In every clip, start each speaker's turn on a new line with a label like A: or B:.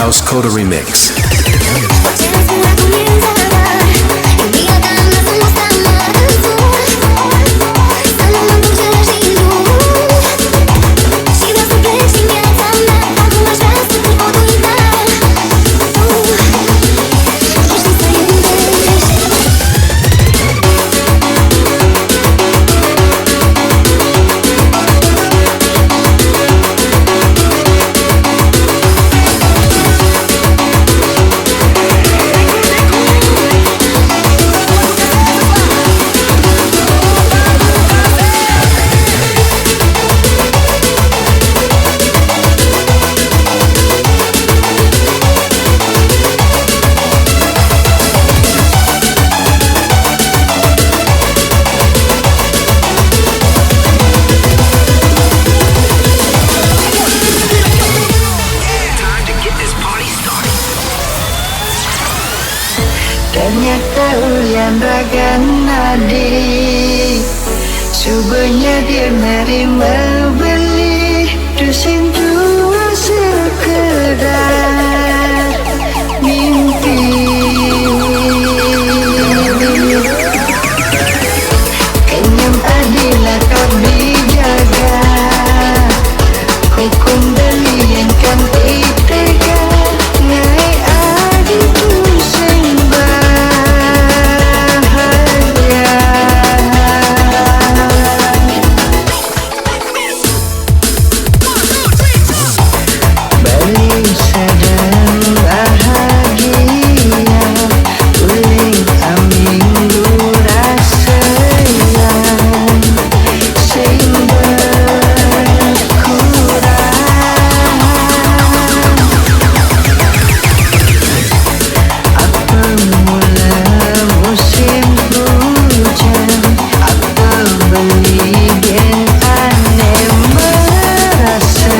A: House Kota Remix.
B: Ternyata ulian raga nadi, subahnya dia nerima beli, dusin jual sekedar mimpi. Kenyam adilah kau dijaga, hukum belian kan ditega, ngai adi tu Bali sedang bahagia, uling amin Budiarsa sing berkurang. Apa mula musim hujan, apa beli gen aneh merasa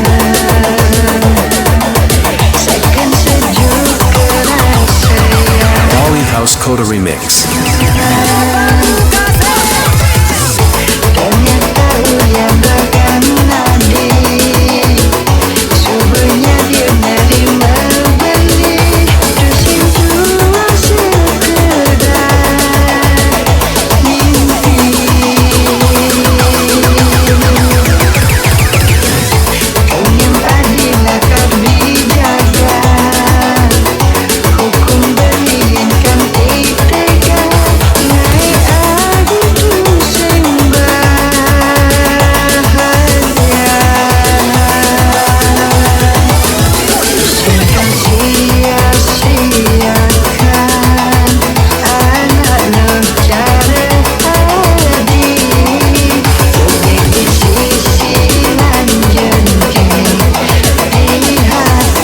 A: Oleh House Kota Remix.
B: Ternyata ulian raga nadi, subahnya dia nerima beli, dusin jual sekedar mimpi. Kenyam adilah kau dijaga, hukum belian kan ditega, ngai adi tu sing bahagia. Singkan sia-siakan anak lo cara adi, boleh di sisi lanjut di hati.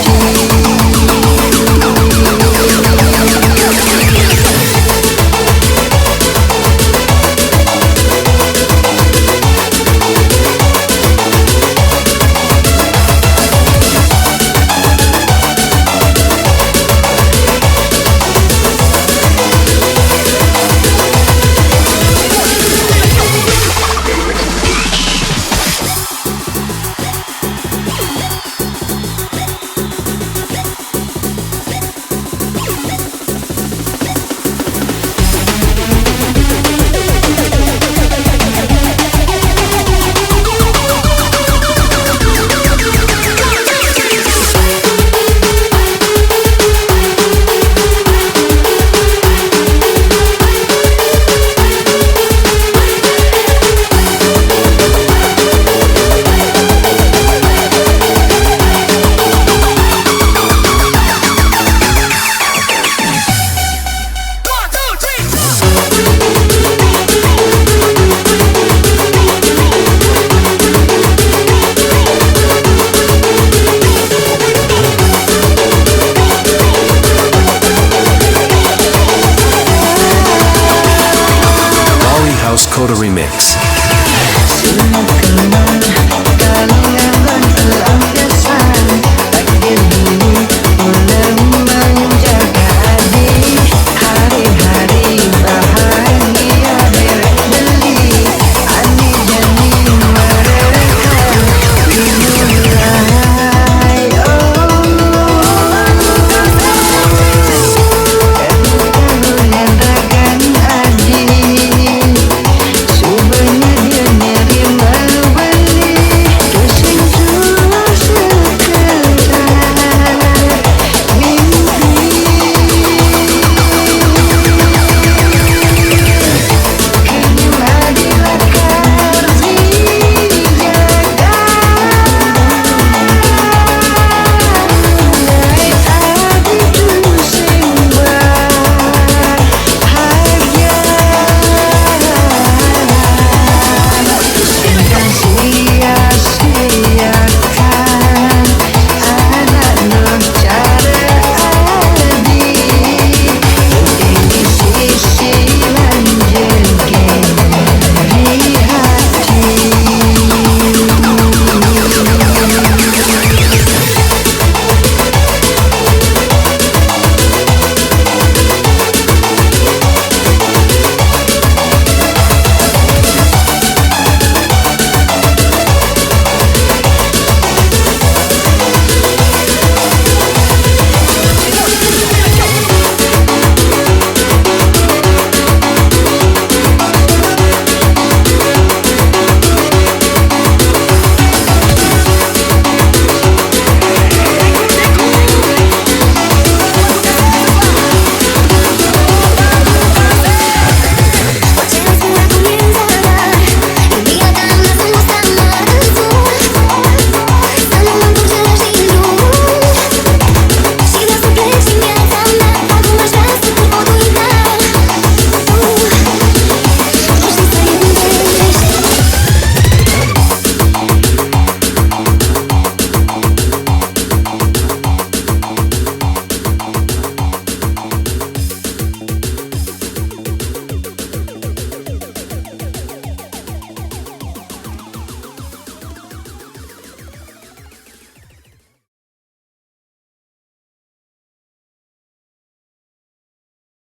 A: House Kota Remix.